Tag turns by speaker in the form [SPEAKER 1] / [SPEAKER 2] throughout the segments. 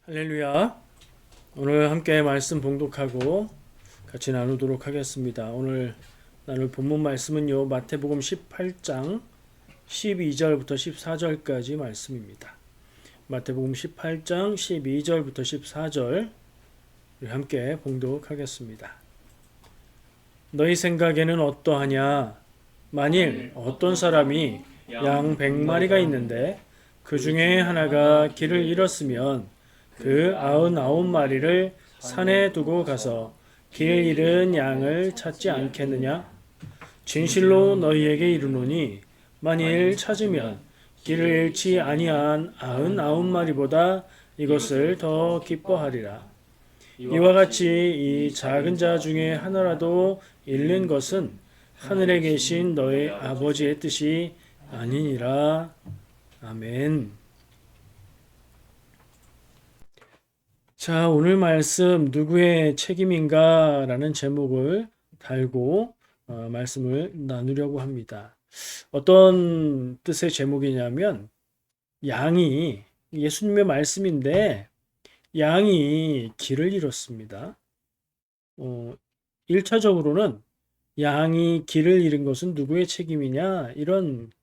[SPEAKER 1] 할렐루야. 오늘 함께 말씀 봉독하고 같이 나누도록 하겠습니다. 오늘 나눌 본문 말씀은요, 마태복음 18장 12절부터 14절까지 말씀입니다. 마태복음 18장 12절부터 14절 함께 봉독하겠습니다. 너희 생각에는 어떠하냐? 만일 어떤 사람이 양 100마리가 있는데 그 중에 하나가 길을 잃었으면 그 99마리를 산에 두고 가서 길 잃은 양을 찾지 않겠느냐? 진실로 너희에게 이르노니 만일 찾으면 길을 잃지 아니한 99마리보다 이것을 더 기뻐하리라. 이와 같이 이 작은 자 중에 하나라도 잃는 것은 하늘에 계신 너희 아버지의 뜻이 아니니라. 아멘. 자, 오늘 말씀 누구의 책임인가? 라는 제목을 달고 말씀을 나누려고 합니다. 어떤 뜻의 제목이냐면 양이 예수님의 말씀인데 양이 길을 잃었습니다. 1차적으로는 양이 길을 잃은 것은 누구의 책임이냐? 이런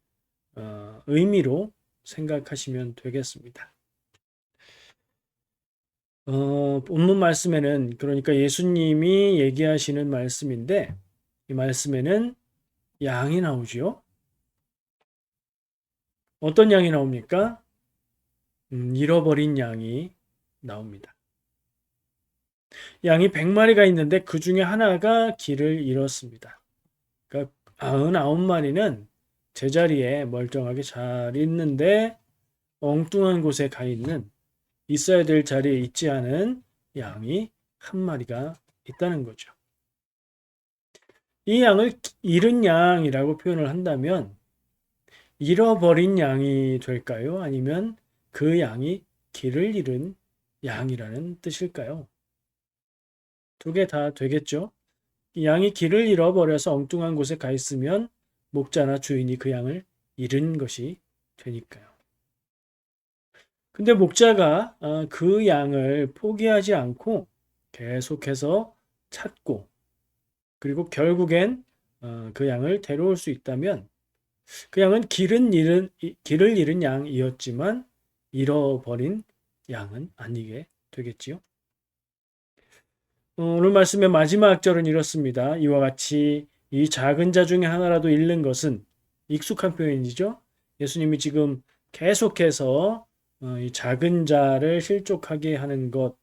[SPEAKER 1] 의미로 생각하시면 되겠습니다. 본문 말씀에는 그러니까 예수님이 얘기하시는 말씀인데 이 말씀에는 양이 나오지요. 어떤 양이 나옵니까? 잃어버린 양이 나옵니다. 양이 100마리가 있는데 그 중에 하나가 길을 잃었습니다. 그러니까 99마리는 제자리에 멀쩡하게 잘 있는데 엉뚱한 곳에 가 있는 있어야 될 자리에 있지 않은 양이 한 마리가 있다는 거죠. 이 양을 잃은 양이라고 표현을 한다면 잃어버린 양이 될까요? 아니면 그 양이 길을 잃은 양이라는 뜻일까요? 두 개 다 되겠죠? 이 양이 길을 잃어버려서 엉뚱한 곳에 가 있으면 목자나 주인이 그 양을 잃은 것이 되니까요. 근데 목자가 그 양을 포기하지 않고 계속해서 찾고 그리고 결국엔 그 양을 데려올 수 있다면 그 양은 길을 잃은 양이었지만 잃어버린 양은 아니게 되겠지요. 오늘 말씀의 마지막 절은 이렇습니다. 이와 같이 이 작은 자 중에 하나라도 잃는 것은 익숙한 표현이죠. 예수님이 지금 계속해서 이 작은 자를 실족하게 하는 것,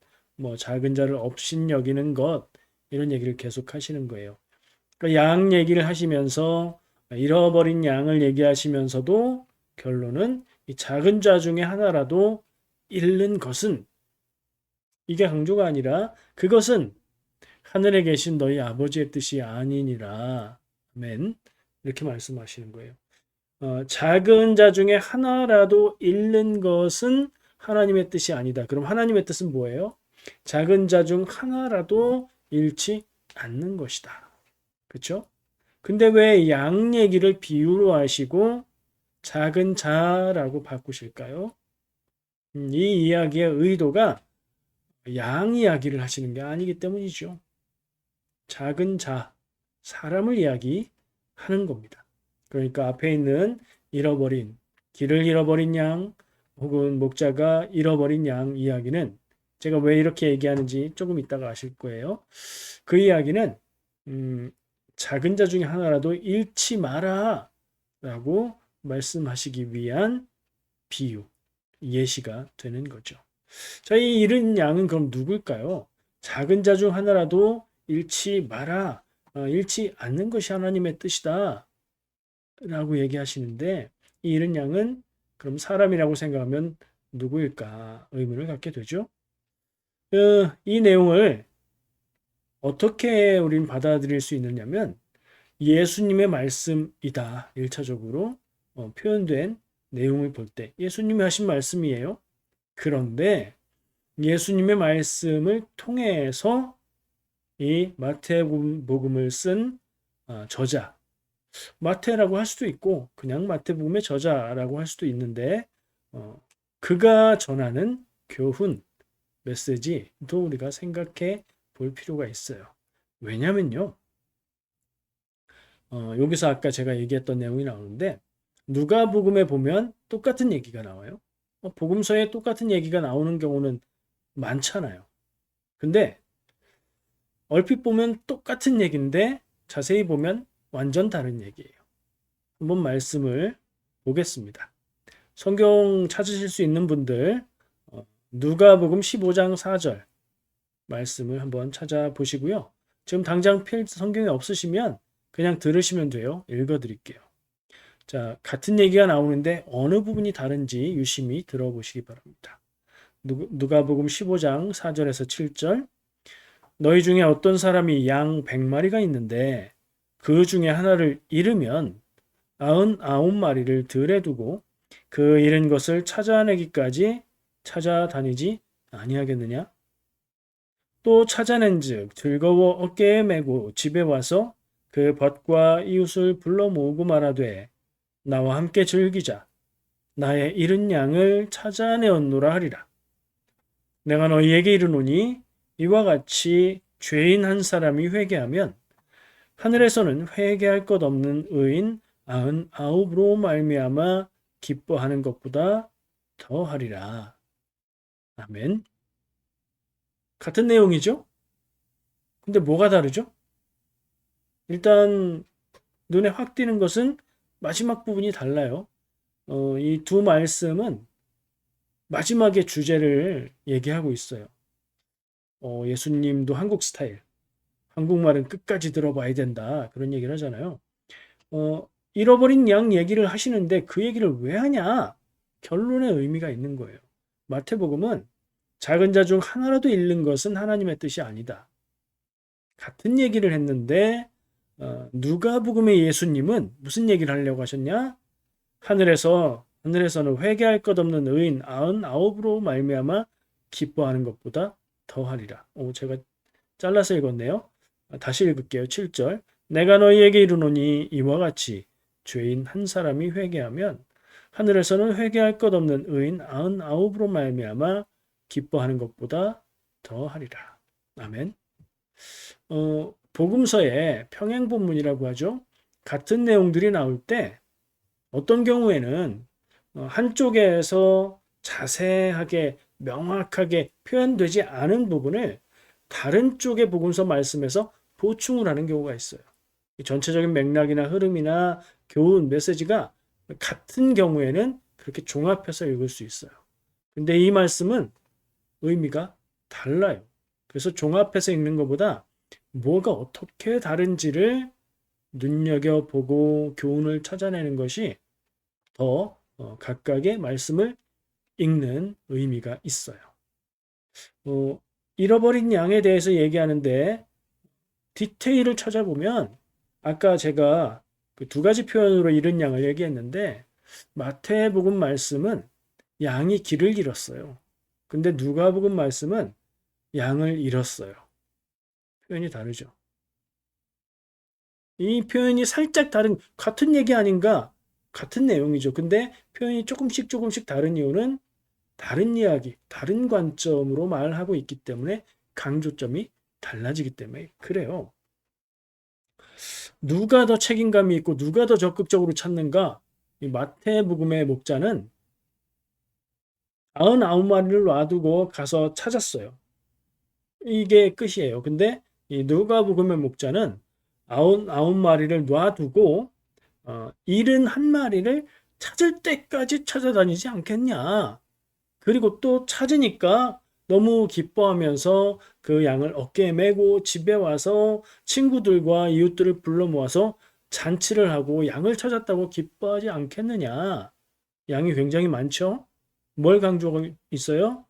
[SPEAKER 1] 작은 자를 업신여기는 것 이런 얘기를 계속 하시는 거예요. 그러니까 양 얘기를 하시면서 잃어버린 양을 얘기하시면서도 결론은 이 작은 자 중에 하나라도 잃는 것은 이게 강조가 아니라 그것은 하늘에 계신 너희 아버지의 뜻이 아니니라. 아멘. 이렇게 말씀하시는 거예요. 작은 자 중에 하나라도 잃는 것은 하나님의 뜻이 아니다. 그럼 하나님의 뜻은 뭐예요? 작은 자 중 하나라도 잃지 않는 것이다. 그렇죠? 근데 왜 양 얘기를 비유로 하시고 작은 자라고 바꾸실까요? 이 이야기의 의도가 양 이야기를 하시는 게 아니기 때문이죠. 작은 자, 사람을 이야기하는 겁니다. 그러니까 앞에 있는 길을 잃어버린 양 혹은 목자가 잃어버린 양 이야기는 제가 왜 이렇게 얘기하는지 조금 이따가 아실 거예요. 그 이야기는 작은 자 중에 하나라도 잃지 마라 라고 말씀하시기 위한 비유, 예시가 되는 거죠. 자, 이 잃은 양은 그럼 누굴까요? 작은 자 중 하나라도 잃지 마라. 잃지 않는 것이 하나님의 뜻이다. 라고 얘기하시는데 이 잃은 양은 그럼 사람이라고 생각하면 누구일까 의문을 갖게 되죠. 이 내용을 어떻게 우린 받아들일 수 있느냐면 예수님의 말씀이다. 1차적으로 표현된 내용을 볼 때 예수님이 하신 말씀이에요. 그런데 예수님의 말씀을 통해서 이 마태복음을 쓴 저자, 마태라고 할 수도 있고 그냥 마태복음의 저자라고 할 수도 있는데 그가 전하는 교훈, 메시지도 우리가 생각해 볼 필요가 있어요. 왜냐면요. 여기서 아까 제가 얘기했던 내용이 나오는데 누가복음에 보면 똑같은 얘기가 나와요. 복음서에 똑같은 얘기가 나오는 경우는 많잖아요. 근데 얼핏 보면 똑같은 얘기인데 자세히 보면 완전 다른 얘기예요. 한번 말씀을 보겠습니다. 성경 찾으실 수 있는 분들 누가복음 15장 4절 말씀을 한번 찾아보시고요. 지금 당장 성경이 없으시면 그냥 들으시면 돼요. 읽어드릴게요. 자, 같은 얘기가 나오는데 어느 부분이 다른지 유심히 들어보시기 바랍니다. 누가복음 15장 4절에서 7절 너희 중에 어떤 사람이 양 100마리가 있는데 그 중에 하나를 잃으면 99마리를 들에 두고 그 잃은 것을 찾아내기까지 찾아다니지 아니하겠느냐? 또 찾아낸즉 즐거워 어깨에 메고 집에 와서 그 벗과 이웃을 불러 모으고 말하되 나와 함께 즐기자. 나의 잃은 양을 찾아내었노라 하리라. 내가 너희에게 이르노니 이와 같이 죄인 한 사람이 회개하면 하늘에서는 회개할 것 없는 의인 99으로 말미암아 기뻐하는 것보다 더하리라. 아멘. 같은 내용이죠? 근데 뭐가 다르죠? 일단 눈에 확 띄는 것은 마지막 부분이 달라요. 이 두 말씀은 마지막에 주제를 얘기하고 있어요. 예수님도 한국 스타일, 한국말은 끝까지 들어봐야 된다. 그런 얘기를 하잖아요. 잃어버린 양 얘기를 하시는데 그 얘기를 왜 하냐? 결론의 의미가 있는 거예요. 마태복음은 작은 자 중 하나라도 잃는 것은 하나님의 뜻이 아니다. 같은 얘기를 했는데 누가복음의 예수님은 무슨 얘기를 하려고 하셨냐? 하늘에서는 회개할 것 없는 의인 99으로 말미암아 기뻐하는 것보다 더하리라. 제가 잘라서 읽었네요. 다시 읽을게요. 7절. 내가 너희에게 이르노니 이와 같이 죄인 한 사람이 회개하면 하늘에서는 회개할 것 없는 의인 99으로 말미암아 기뻐하는 것보다 더하리라. 아멘. 복음서에 평행본문이라고 하죠. 같은 내용들이 나올 때 어떤 경우에는 한쪽에서 자세하게 명확하게 표현되지 않은 부분을 다른 쪽의 복음서 말씀에서 보충을 하는 경우가 있어요. 전체적인 맥락이나 흐름이나 교훈, 메시지가 같은 경우에는 그렇게 종합해서 읽을 수 있어요. 근데 이 말씀은 의미가 달라요. 그래서 종합해서 읽는 것보다 뭐가 어떻게 다른지를 눈여겨보고 교훈을 찾아내는 것이 더 각각의 말씀을 읽는 의미가 있어요. 잃어버린 양에 대해서 얘기하는데 디테일을 찾아보면 아까 제가 그 두 가지 표현으로 잃은 양을 얘기했는데 마태복음 말씀은 양이 길을 잃었어요. 근데 누가복음 말씀은 양을 잃었어요. 표현이 다르죠. 이 표현이 살짝 같은 얘기 아닌가? 같은 내용이죠. 근데 표현이 조금씩 다른 이유는 다른 이야기, 다른 관점으로 말하고 있기 때문에 강조점이 달라지기 때문에 그래요. 누가 더 책임감이 있고 누가 더 적극적으로 찾는가? 이 마태복음의 목자는 99마리를 놔두고 가서 찾았어요. 이게 끝이에요. 근데 이 누가복음의 목자는 99마리를 놔두고 71마리를 찾을 때까지 찾아다니지 않겠냐. 그리고 또 찾으니까 너무 기뻐하면서 그 양을 어깨에 메고 집에 와서 친구들과 이웃들을 불러 모아서 잔치를 하고 양을 찾았다고 기뻐하지 않겠느냐. 양이 굉장히 많죠? 뭘 강조하고 있어요?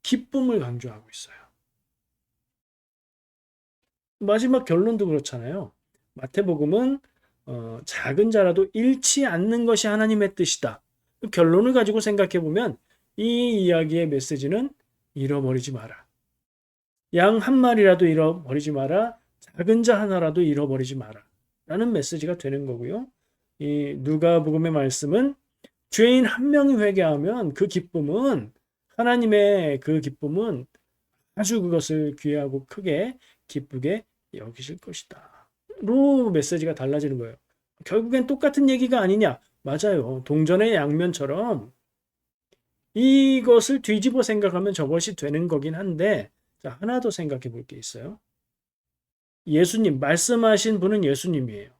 [SPEAKER 1] 기쁨을 강조하고 있어요. 마지막 결론도 그렇잖아요. 마태복음은 작은 자라도 잃지 않는 것이 하나님의 뜻이다. 그 결론을 가지고 생각해 보면 이 이야기의 메시지는 잃어버리지 마라. 양 한 마리라도 잃어버리지 마라. 작은 자 하나라도 잃어버리지 마라. 라는 메시지가 되는 거고요. 이 누가복음의 말씀은 죄인 한 명이 회개하면 그 기쁨은 하나님의 그 기쁨은 아주 그것을 귀하고 크게 기쁘게 여기실 것이다. 로 메시지가 달라지는 거예요. 결국엔 똑같은 얘기가 아니냐? 맞아요. 동전의 양면처럼 이것을 뒤집어 생각하면 저것이 되는 거긴 한데, 자, 하나 더 생각해 볼 게 있어요. 예수님, 말씀하신 분은 예수님이에요.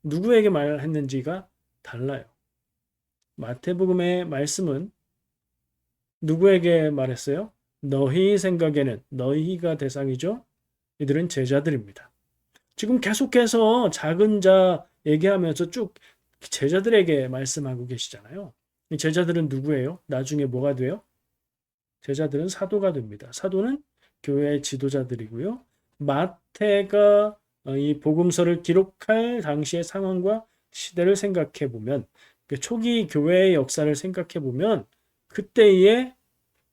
[SPEAKER 1] 누구에게 말했는지가 달라요. 마태복음의 말씀은 누구에게 말했어요? 너희 생각에는, 너희가 대상이죠? 이들은 제자들입니다. 지금 계속해서 작은 자 얘기하면서 쭉 제자들에게 말씀하고 계시잖아요. 이 제자들은 누구예요? 나중에 뭐가 돼요? 제자들은 사도가 됩니다. 사도는 교회의 지도자들이고요. 마태가 이 복음서를 기록할 당시의 상황과 시대를 생각해 보면, 그 초기 교회의 역사를 생각해 보면, 그때에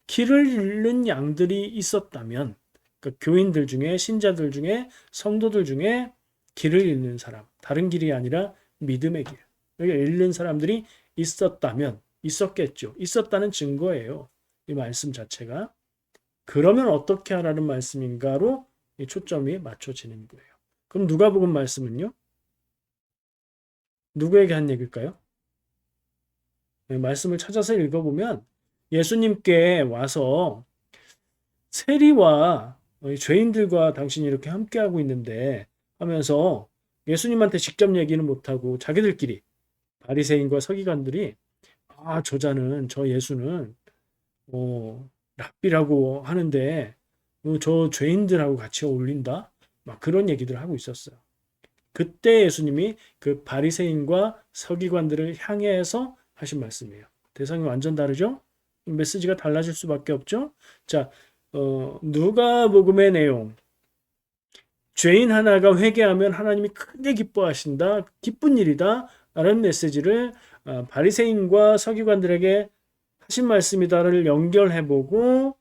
[SPEAKER 1] 길을 잃는 양들이 있었다면, 그러니까 교인들 중에, 신자들 중에, 성도들 중에 길을 잃는 사람, 다른 길이 아니라 믿음의 길, 여기 잃는 사람들이 있었다면, 있었겠죠. 있었다는 증거예요. 이 말씀 자체가. 그러면 어떻게 하라는 말씀인가로 이 초점이 맞춰지는 거예요. 그럼 누가복음 말씀은요? 누구에게 한 얘기일까요? 네, 말씀을 찾아서 읽어보면 예수님께 와서 세리와 죄인들과 당신이 이렇게 함께하고 있는데 하면서 예수님한테 직접 얘기는 못하고 자기들끼리 바리새인과 서기관들이 저자는 저 예수는 랍비라고 하는데 저 죄인들하고 같이 어울린다? 막 그런 얘기들을 하고 있었어요. 그때 예수님이 그 바리새인과 서기관들을 향해서 하신 말씀이에요. 대상이 완전 다르죠? 메시지가 달라질 수밖에 없죠? 자, 누가복음의 내용. 죄인 하나가 회개하면 하나님이 크게 기뻐하신다. 기쁜 일이다. 라는 메시지를 바리새인과 서기관들에게 하신 말씀이다를 연결해보고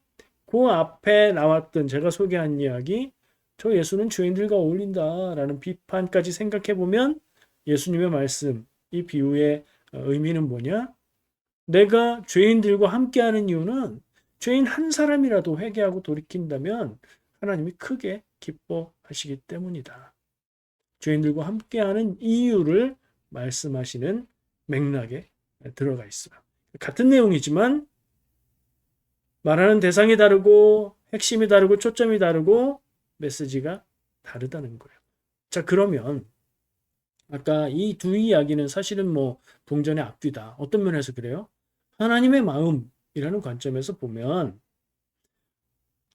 [SPEAKER 1] 그 앞에 나왔던 제가 소개한 이야기, 저 예수는 죄인들과 어울린다라는 비판까지 생각해보면 예수님의 말씀, 이 비유의 의미는 뭐냐? 내가 죄인들과 함께하는 이유는 죄인 한 사람이라도 회개하고 돌이킨다면 하나님이 크게 기뻐하시기 때문이다. 죄인들과 함께하는 이유를 말씀하시는 맥락에 들어가 있어요. 같은 내용이지만 말하는 대상이 다르고 핵심이 다르고 초점이 다르고 메시지가 다르다는 거예요. 자, 그러면 아까 이 두 이야기는 사실은 뭐 동전의 앞뒤다. 어떤 면에서 그래요? 하나님의 마음이라는 관점에서 보면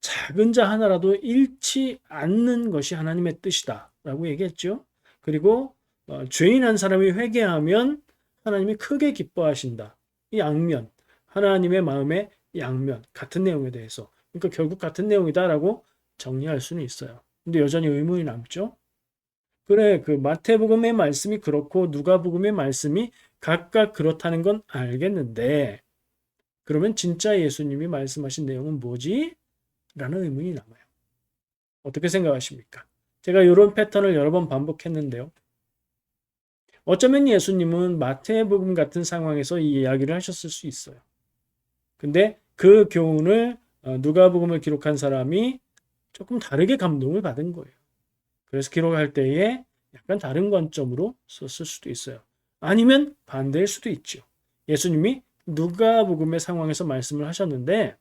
[SPEAKER 1] 작은 자 하나라도 잃지 않는 것이 하나님의 뜻이다 라고 얘기했죠. 그리고 죄인 한 사람이 회개하면 하나님이 크게 기뻐하신다. 이 양면, 하나님의 마음의 양면, 같은 내용에 대해서. 그러니까 결국 같은 내용이다라고 정리할 수는 있어요. 근데 여전히 의문이 남죠. 그래, 그 마태복음의 말씀이 그렇고 누가복음의 말씀이 각각 그렇다는 건 알겠는데, 그러면 진짜 예수님이 말씀하신 내용은 뭐지? 라는 의문이 남아요. 어떻게 생각하십니까? 제가 이런 패턴을 여러 번 반복했는데요. 어쩌면 예수님은 마태복음 같은 상황에서 이 이야기를 하셨을 수 있어요. 근데 그 교훈을 누가복음을 기록한 사람이 조금 다르게 감동을 받은 거예요. 그래서 기록할 때에 약간 다른 관점으로 썼을 수도 있어요. 아니면 반대일 수도 있죠. 예수님이 누가복음의 상황에서 말씀을 하셨는데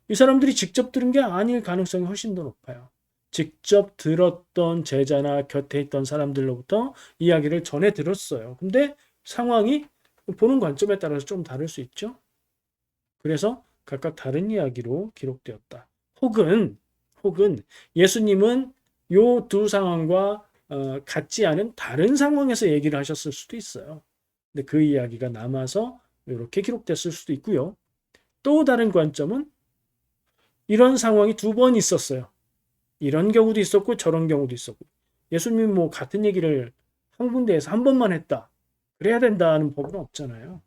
[SPEAKER 1] 이 사람들이 직접 들은 게 아닐 가능성이 훨씬 더 높아요. 직접 들었던 제자나 곁에 있던 사람들로부터 이야기를 전해 들었어요. 근데 상황이 보는 관점에 따라서 좀 다를 수 있죠. 그래서 각각 다른 이야기로 기록되었다. 혹은 예수님은 요 두 상황과 같지 않은 다른 상황에서 얘기를 하셨을 수도 있어요. 근데 그 이야기가 남아서 이렇게 기록됐을 수도 있고요. 또 다른 관점은 이런 상황이 두 번 있었어요. 이런 경우도 있었고 저런 경우도 있었고 예수님이 뭐 같은 얘기를 한 군데에서 한 번만 했다. 그래야 된다는 법은 없잖아요.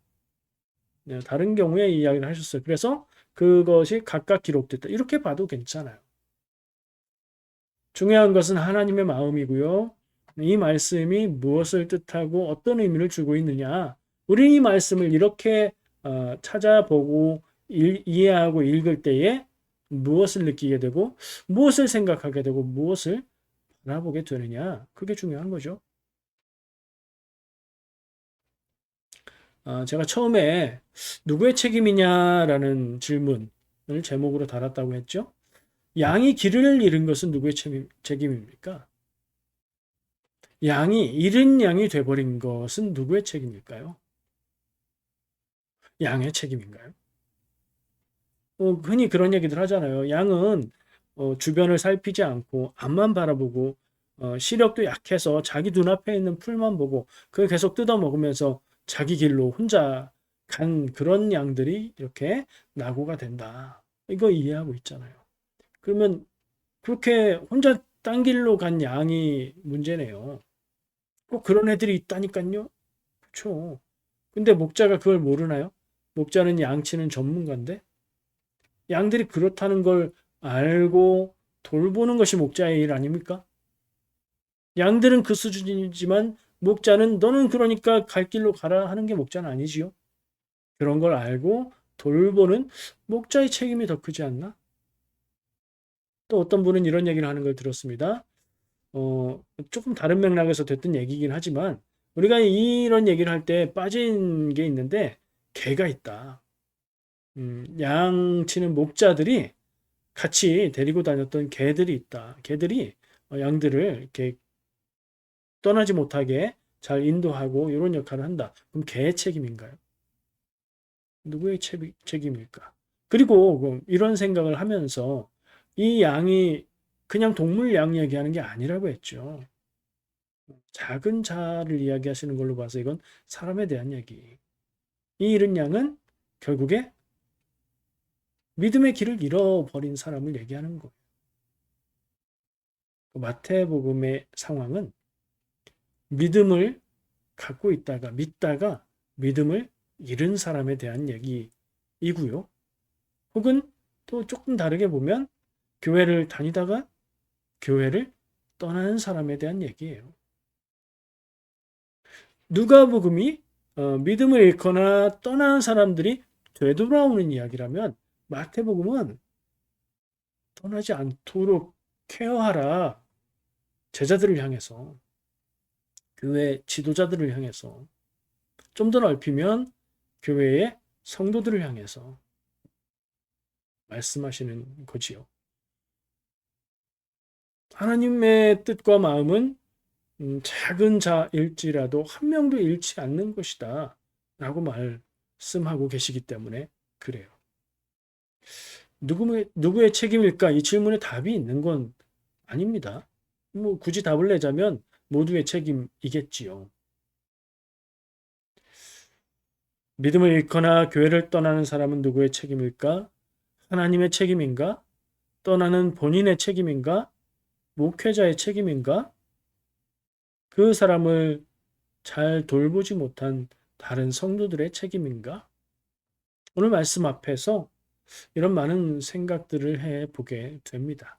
[SPEAKER 1] 네, 다른 경우에 이야기를 하셨어요. 그래서 그것이 각각 기록됐다. 이렇게 봐도 괜찮아요. 중요한 것은 하나님의 마음이고요. 이 말씀이 무엇을 뜻하고 어떤 의미를 주고 있느냐. 우리 이 말씀을 이렇게 찾아보고 이해하고 읽을 때에 무엇을 느끼게 되고 무엇을 생각하게 되고 무엇을 바라보게 되느냐. 그게 중요한 거죠. 제가 처음에 누구의 책임이냐라는 질문을 제목으로 달았다고 했죠. 양이 길을 잃은 것은 누구의 책임입니까? 양이 잃은 양이 돼버린 것은 누구의 책임일까요? 양의 책임인가요? 흔히 그런 얘기들 하잖아요. 양은 주변을 살피지 않고 앞만 바라보고 시력도 약해서 자기 눈앞에 있는 풀만 보고 그걸 계속 뜯어 먹으면서 자기 길로 혼자 간 그런 양들이 이렇게 낙오가 된다. 이거 이해하고 있잖아요. 그러면 그렇게 혼자 딴 길로 간 양이 문제네요. 꼭 그런 애들이 있다니까요. 그렇죠. 근데 목자가 그걸 모르나요? 목자는 양치는 전문가인데 양들이 그렇다는 걸 알고 돌보는 것이 목자의 일 아닙니까? 양들은 그 수준이지만 목자는 너는 그러니까 갈 길로 가라 하는 게 목자는 아니지요. 그런 걸 알고 돌보는 목자의 책임이 더 크지 않나? 또 어떤 분은 이런 얘기를 하는 걸 들었습니다. 조금 다른 맥락에서 됐던 얘기긴 하지만 우리가 이런 얘기를 할 때 빠진 게 있는데 개가 있다. 양치는 목자들이 같이 데리고 다녔던 개들이 있다. 개들이 양들을 이렇게 떠나지 못하게 잘 인도하고 이런 역할을 한다. 그럼 개의 책임인가요? 누구의 책임일까? 그리고 이런 생각을 하면서 이 양이 그냥 동물 양 이야기하는 게 아니라고 했죠. 작은 자를 이야기하시는 걸로 봐서 이건 사람에 대한 얘기. 이 잃은 양은 결국에 믿음의 길을 잃어버린 사람을 얘기하는 거예요. 마태복음의 상황은 믿음을 갖고 있다가 믿다가 믿음을 잃은 사람에 대한 얘기이고요. 혹은 또 조금 다르게 보면 교회를 다니다가 교회를 떠나는 사람에 대한 얘기예요. 누가복음이 믿음을 잃거나 떠나는 사람들이 되돌아오는 이야기라면 마태복음은 떠나지 않도록 케어하라. 제자들을 향해서 교회 지도자들을 향해서 좀 더 넓히면 교회의 성도들을 향해서 말씀하시는 거지요. 하나님의 뜻과 마음은 작은 자일지라도 한 명도 잃지 않는 것이다 라고 말씀하고 계시기 때문에 그래요. 누구의 책임일까? 이 질문에 답이 있는 건 아닙니다. 뭐 굳이 답을 내자면 모두의 책임이겠지요. 믿음을 잃거나 교회를 떠나는 사람은 누구의 책임일까? 하나님의 책임인가? 떠나는 본인의 책임인가? 목회자의 책임인가? 그 사람을 잘 돌보지 못한 다른 성도들의 책임인가? 오늘 말씀 앞에서 이런 많은 생각들을 해보게 됩니다.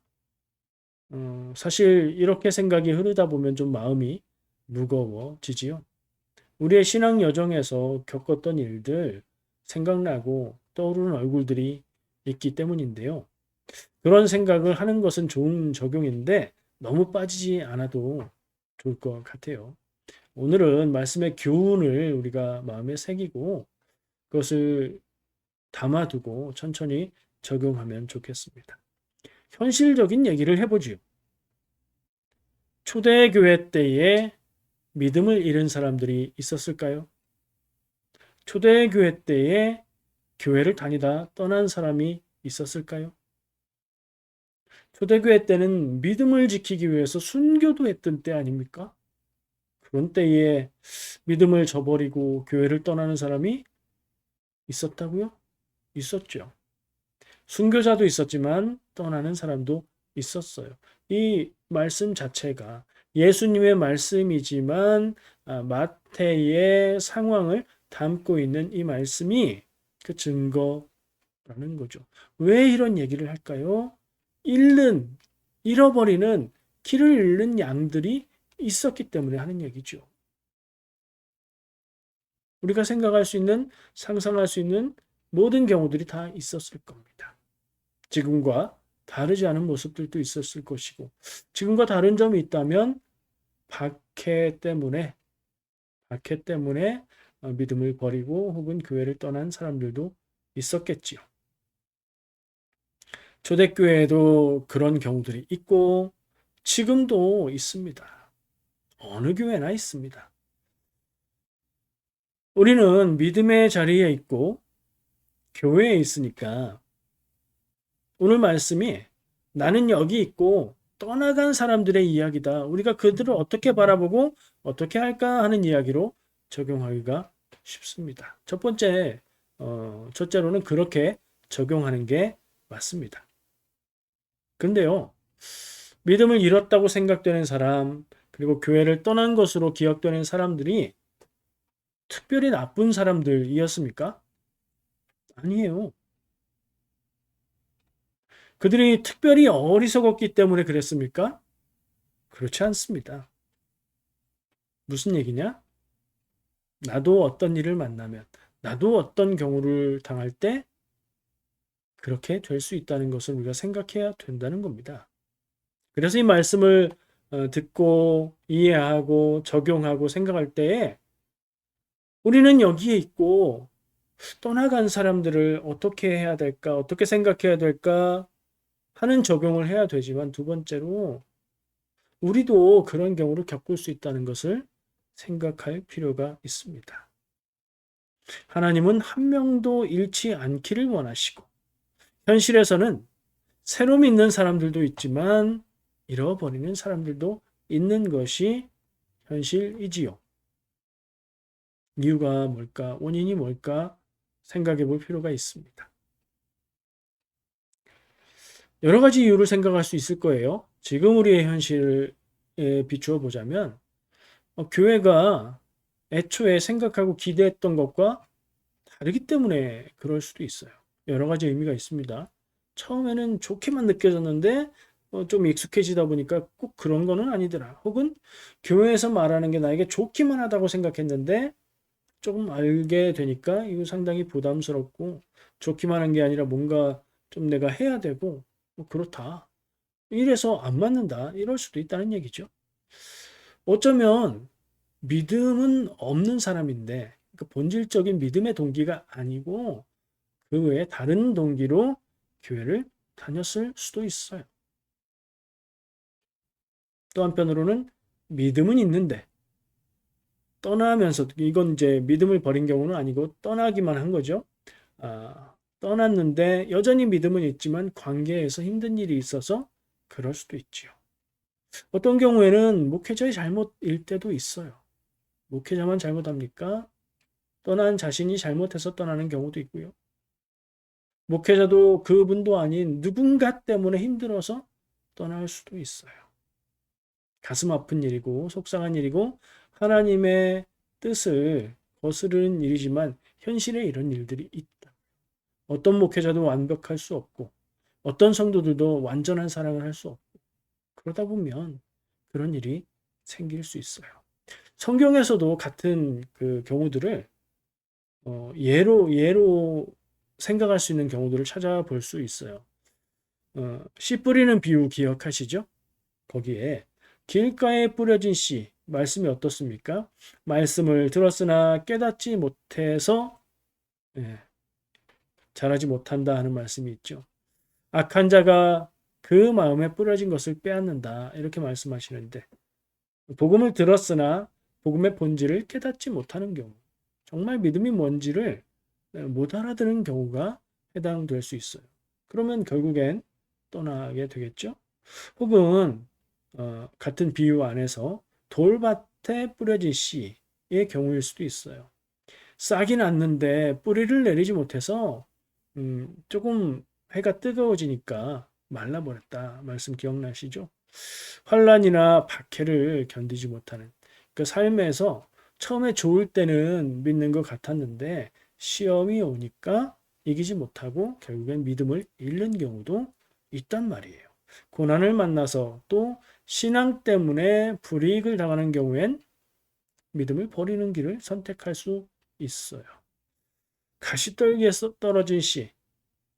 [SPEAKER 1] 사실 이렇게 생각이 흐르다 보면 좀 마음이 무거워지지요. 우리의 신앙 여정에서 겪었던 일들 생각나고 떠오르는 얼굴들이 있기 때문인데요. 그런 생각을 하는 것은 좋은 적용인데 너무 빠지지 않아도 좋을 것 같아요. 오늘은 말씀의 교훈을 우리가 마음에 새기고 그것을 담아두고 천천히 적용하면 좋겠습니다. 현실적인 얘기를 해보지요. 초대교회 때에 믿음을 잃은 사람들이 있었을까요? 초대교회 때에 교회를 다니다 떠난 사람이 있었을까요? 초대교회 때는 믿음을 지키기 위해서 순교도 했던 때 아닙니까? 그런 때에 믿음을 저버리고 교회를 떠나는 사람이 있었다고요? 있었죠. 순교자도 있었지만 떠나는 사람도 있었어요. 이 말씀 자체가 예수님의 말씀이지만 마태의 상황을 담고 있는 이 말씀이 그 증거라는 거죠. 왜 이런 얘기를 할까요? 잃어버리는 길을 잃는 양들이 있었기 때문에 하는 얘기죠. 우리가 생각할 수 있는, 상상할 수 있는 모든 경우들이 다 있었을 겁니다. 지금과 다르지 않은 모습들도 있었을 것이고, 지금과 다른 점이 있다면 박해 때문에 믿음을 버리고 혹은 교회를 떠난 사람들도 있었겠지요. 초대교회에도 그런 경우들이 있고 지금도 있습니다. 어느 교회나 있습니다. 우리는 믿음의 자리에 있고 교회에 있으니까 오늘 말씀이 나는 여기 있고 떠나간 사람들의 이야기다. 우리가 그들을 어떻게 바라보고 어떻게 할까 하는 이야기로 적용하기가 쉽습니다. 첫째로는 그렇게 적용하는 게 맞습니다. 근데요, 믿음을 잃었다고 생각되는 사람, 그리고 교회를 떠난 것으로 기억되는 사람들이 특별히 나쁜 사람들이었습니까? 아니에요. 그들이 특별히 어리석었기 때문에 그랬습니까? 그렇지 않습니다. 무슨 얘기냐? 나도 어떤 일을 만나면, 나도 어떤 경우를 당할 때 그렇게 될 수 있다는 것을 우리가 생각해야 된다는 겁니다. 그래서 이 말씀을 듣고 이해하고 적용하고 생각할 때에 우리는 여기에 있고 떠나간 사람들을 어떻게 해야 될까, 어떻게 생각해야 될까 하는 적용을 해야 되지만 두 번째로 우리도 그런 경우를 겪을 수 있다는 것을 생각할 필요가 있습니다. 하나님은 한 명도 잃지 않기를 원하시고 현실에서는 새로 믿는 사람들도 있지만 잃어버리는 사람들도 있는 것이 현실이지요. 이유가 뭘까? 원인이 뭘까? 생각해 볼 필요가 있습니다. 여러 가지 이유를 생각할 수 있을 거예요. 지금 우리의 현실에 비추어 보자면 교회가 애초에 생각하고 기대했던 것과 다르기 때문에 그럴 수도 있어요. 여러 가지 의미가 있습니다. 처음에는 좋게만 느껴졌는데 좀 익숙해지다 보니까 꼭 그런 거는 아니더라. 혹은 교회에서 말하는 게 나에게 좋기만 하다고 생각했는데 조금 알게 되니까 이거 상당히 부담스럽고 좋기만 한 게 아니라 뭔가 좀 내가 해야 되고 그렇다. 이래서 안 맞는다. 이럴 수도 있다는 얘기죠. 어쩌면 믿음은 없는 사람인데 그 본질적인 믿음의 동기가 아니고 그 외에 다른 동기로 교회를 다녔을 수도 있어요. 또 한편으로는 믿음은 있는데 떠나면서 이건 이제 믿음을 버린 경우는 아니고 떠나기만 한 거죠. 떠났는데 여전히 믿음은 있지만 관계에서 힘든 일이 있어서 그럴 수도 있지요. 어떤 경우에는 목회자의 잘못일 때도 있어요. 목회자만 잘못합니까? 떠난 자신이 잘못해서 떠나는 경우도 있고요. 목회자도 그분도 아닌 누군가 때문에 힘들어서 떠날 수도 있어요. 가슴 아픈 일이고 속상한 일이고 하나님의 뜻을 거스르는 일이지만 현실에 이런 일들이 있다. 어떤 목회자도 완벽할 수 없고 어떤 성도들도 완전한 사랑을 할 수 없고 그러다 보면 그런 일이 생길 수 있어요. 성경에서도 같은 그 경우들을 예로 생각할 수 있는 경우들을 찾아볼 수 있어요. 씨 뿌리는 비유 기억하시죠? 거기에 길가에 뿌려진 씨 말씀이 어떻습니까? 말씀을 들었으나 깨닫지 못해서 예, 자라지 못한다 하는 말씀이 있죠. 악한 자가 그 마음에 뿌려진 것을 빼앗는다 이렇게 말씀하시는데 복음을 들었으나 복음의 본질을 깨닫지 못하는 경우 정말 믿음이 뭔지를 못 알아듣는 경우가 해당될 수 있어요. 그러면 결국엔 떠나게 되겠죠. 혹은 같은 비유 안에서 돌밭에 뿌려진 씨의 경우일 수도 있어요. 싹이 났는데 뿌리를 내리지 못해서 조금 해가 뜨거워지니까 말라버렸다. 말씀 기억나시죠? 환란이나 박해를 견디지 못하는 그 삶에서 처음에 좋을 때는 믿는 것 같았는데 시험이 오니까 이기지 못하고 결국엔 믿음을 잃는 경우도 있단 말이에요. 고난을 만나서 또 신앙 때문에 불이익을 당하는 경우엔 믿음을 버리는 길을 선택할 수 있어요. 가시떨기에 떨어진 씨,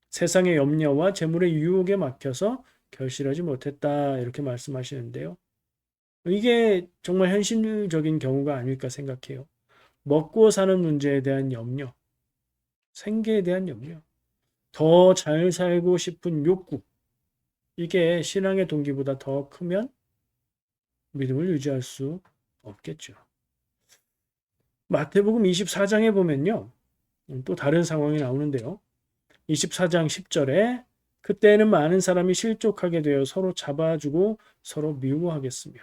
[SPEAKER 1] 세상의 염려와 재물의 유혹에 막혀서 결실하지 못했다. 이렇게 말씀하시는데요. 이게 정말 현실적인 경우가 아닐까 생각해요. 먹고 사는 문제에 대한 염려, 생계에 대한 염려, 더 잘 살고 싶은 욕구, 이게 신앙의 동기보다 더 크면 믿음을 유지할 수 없겠죠. 마태복음 24장에 보면요. 또 다른 상황이 나오는데요. 24장 10절에 그때는 많은 사람이 실족하게 되어 서로 잡아주고 서로 미워하겠으며,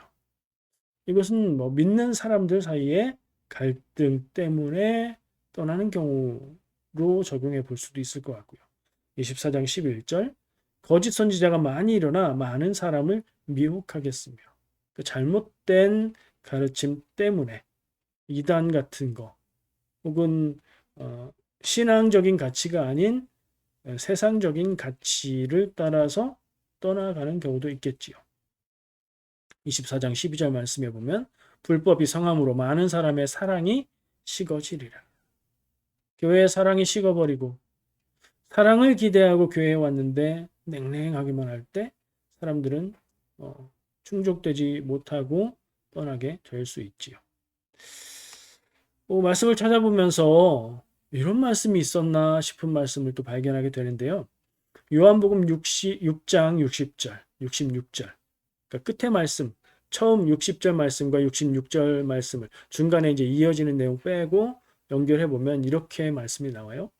[SPEAKER 1] 이것은 믿는 사람들 사이에 갈등 때문에 떠나는 경우로 적용해 볼 수도 있을 것 같고요. 24장 11절 거짓 선지자가 많이 일어나 많은 사람을 미혹하겠으며, 그 잘못된 가르침 때문에 이단 같은 거 혹은 신앙적인 가치가 아닌 세상적인 가치를 따라서 떠나가는 경우도 있겠지요. 24장 12절 말씀에 보면 불법이 성함으로 많은 사람의 사랑이 식어지리라. 교회의 사랑이 식어버리고 사랑을 기대하고 교회에 왔는데 냉랭하기만 할 때 사람들은 충족되지 못하고 떠나게 될 수 있지요. 말씀을 찾아보면서 이런 말씀이 있었나 싶은 말씀을 또 발견하게 되는데요. 요한복음 6장 60절, 66절. 그러니까 끝에 말씀, 처음 60절 말씀과 66절 말씀을 중간에 이제 이어지는 내용 빼고 연결해 보면 이렇게 말씀이 나와요.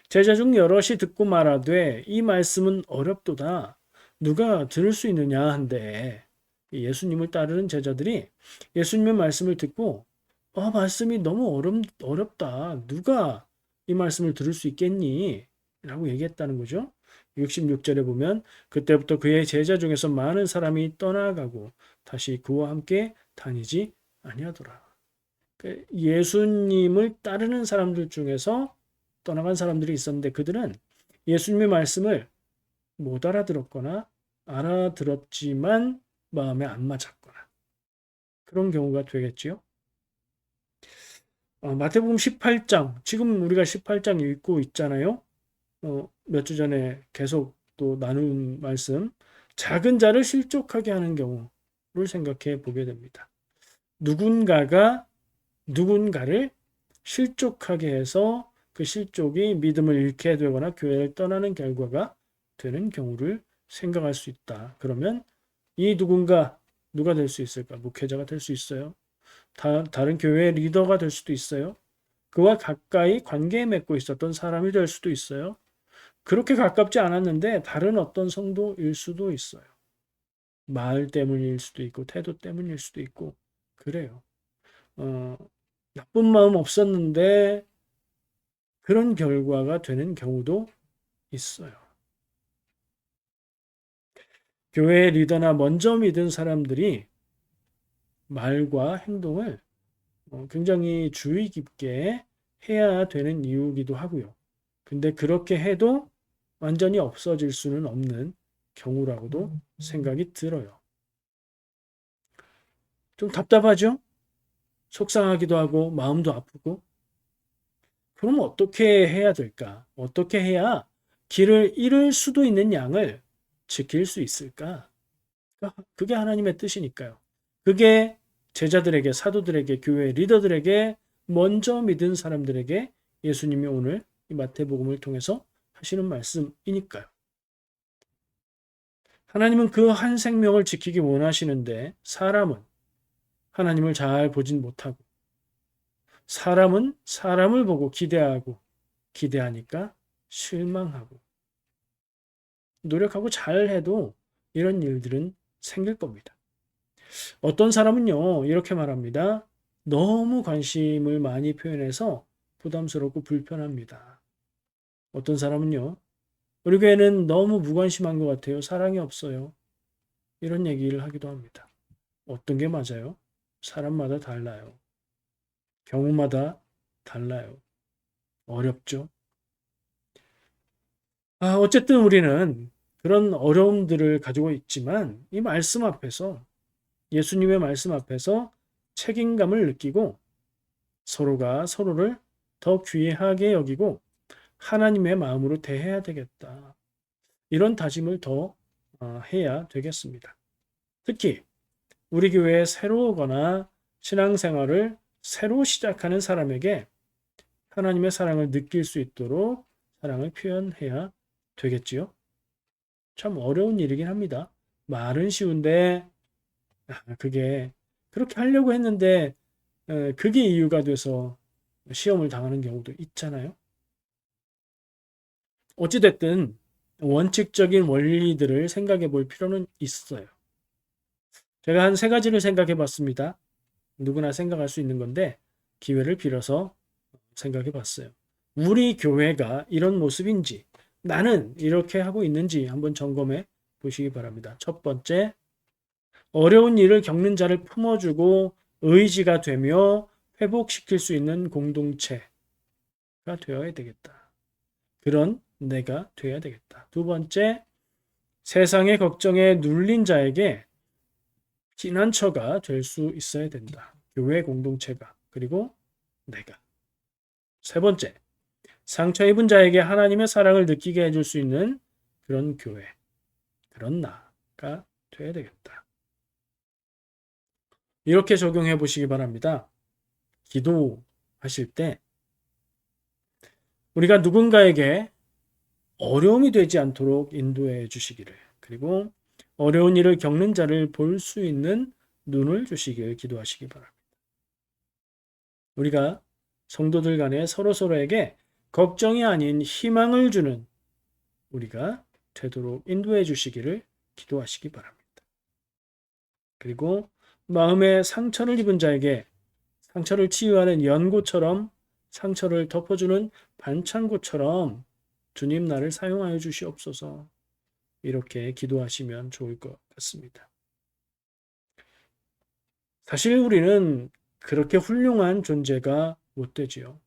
[SPEAKER 1] 제자 중 여럿이 듣고 말하되 이 말씀은 어렵도다. 누가 들을 수 있느냐 한데, 예수님을 따르는 제자들이 예수님의 말씀을 듣고 말씀이 너무 어렵다. 누가 이 말씀을 들을 수 있겠니? 라고 얘기했다는 거죠. 66절에 보면 그때부터 그의 제자 중에서 많은 사람이 떠나가고 다시 그와 함께 다니지 아니하더라. 예수님을 따르는 사람들 중에서 떠나간 사람들이 있었는데 그들은 예수님의 말씀을 못 알아들었거나 알아들었지만 마음에 안 맞았거나 그런 경우가 되겠지요. 마태복음 18장, 지금 우리가 18장 읽고 있잖아요. 몇 주 전에 계속 또 나눈 말씀, 작은 자를 실족하게 하는 경우를 생각해 보게 됩니다. 누군가가 누군가를 실족하게 해서 그 실족이 믿음을 잃게 되거나 교회를 떠나는 결과가 되는 경우를 생각할 수 있다. 그러면 이 누가 될 수 있을까? 목회자가 될 수 있어요. 다른 교회의 리더가 될 수도 있어요. 그와 가까이 관계 맺고 있었던 사람이 될 수도 있어요. 그렇게 가깝지 않았는데 다른 어떤 성도일 수도 있어요. 말 때문일 수도 있고 태도 때문일 수도 있고 그래요. 나쁜 마음 없었는데 그런 결과가 되는 경우도 있어요. 교회 리더나 먼저 믿은 사람들이 말과 행동을 굉장히 주의 깊게 해야 되는 이유이기도 하고요. 근데 그렇게 해도 완전히 없어질 수는 없는 경우라고도 생각이 들어요. 좀 답답하죠? 속상하기도 하고 마음도 아프고. 그럼 어떻게 해야 될까? 어떻게 해야 길을 잃을 수도 있는 양을 지킬 수 있을까? 그게 하나님의 뜻이니까요. 그게 제자들에게, 사도들에게, 교회 리더들에게, 먼저 믿은 사람들에게 예수님이 오늘 이 마태복음을 통해서 하시는 말씀이니까요. 하나님은 그 한 생명을 지키기 원하시는데 사람은 하나님을 잘 보진 못하고 사람은 사람을 보고 기대하니까 실망하고 노력하고 잘해도 이런 일들은 생길 겁니다. 어떤 사람은요 이렇게 말합니다. 너무 관심을 많이 표현해서 부담스럽고 불편합니다. 어떤 사람은요 우리 교회는 너무 무관심한 것 같아요. 사랑이 없어요. 이런 얘기를 하기도 합니다. 어떤 게 맞아요? 사람마다 달라요. 경우마다 달라요. 어렵죠? 어쨌든 우리는 그런 어려움들을 가지고 있지만 이 말씀 앞에서 예수님의 말씀 앞에서 책임감을 느끼고 서로가 서로를 더 귀하게 여기고 하나님의 마음으로 대해야 되겠다. 이런 다짐을 더 해야 되겠습니다. 특히 우리 교회에 새로 오거나 신앙생활을 새로 시작하는 사람에게 하나님의 사랑을 느낄 수 있도록 사랑을 표현해야 되겠지요. 참 어려운 일이긴 합니다. 말은 쉬운데 그게 그렇게 하려고 했는데 그게 이유가 돼서 시험을 당하는 경우도 있잖아요. 어찌됐든 원칙적인 원리들을 생각해 볼 필요는 있어요. 제가 한 세 가지를 생각해 봤습니다. 누구나 생각할 수 있는 건데 기회를 빌어서 생각해 봤어요. 우리 교회가 이런 모습인지 나는 이렇게 하고 있는지 한번 점검해 보시기 바랍니다. 첫 번째, 어려운 일을 겪는 자를 품어주고 의지가 되며 회복시킬 수 있는 공동체가 되어야 되겠다. 그런 내가 되어야 되겠다. 두 번째, 세상의 걱정에 눌린 자에게 피난처가 될 수 있어야 된다. 교회 공동체가. 그리고 내가. 세 번째, 상처 입은 자에게 하나님의 사랑을 느끼게 해줄 수 있는 그런 교회, 그런 나가 되어야 되겠다. 이렇게 적용해 보시기 바랍니다. 기도하실 때 우리가 누군가에게 어려움이 되지 않도록 인도해 주시기를, 그리고 어려운 일을 겪는 자를 볼 수 있는 눈을 주시길 기도하시기 바랍니다. 우리가 성도들 간에 서로서로에게 걱정이 아닌 희망을 주는 우리가 되도록 인도해 주시기를 기도하시기 바랍니다. 그리고 마음에 상처를 입은 자에게 상처를 치유하는 연고처럼, 상처를 덮어주는 반창고처럼 주님 나를 사용하여 주시옵소서, 이렇게 기도하시면 좋을 것 같습니다. 사실 우리는 그렇게 훌륭한 존재가 못 되지요.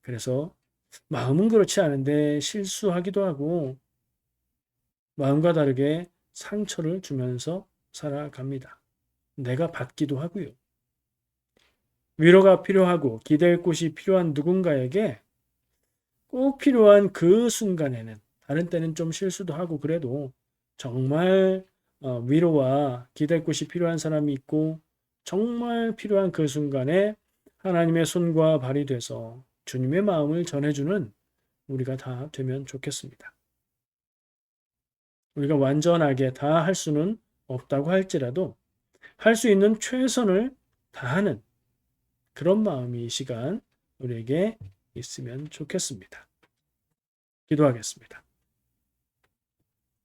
[SPEAKER 1] 그래서 마음은 그렇지 않은데 실수하기도 하고 마음과 다르게 상처를 주면서 살아갑니다. 내가 받기도 하고요. 위로가 필요하고 기댈 곳이 필요한 누군가에게 꼭 필요한 그 순간에는, 다른 때는 좀 실수도 하고 그래도 정말 위로와 기댈 곳이 필요한 사람이 있고 정말 필요한 그 순간에 하나님의 손과 발이 돼서 주님의 마음을 전해주는 우리가 다 되면 좋겠습니다. 우리가 완전하게 다 할 수는 없다고 할지라도 할 수 있는 최선을 다하는 그런 마음이 이 시간 우리에게 있으면 좋겠습니다. 기도하겠습니다.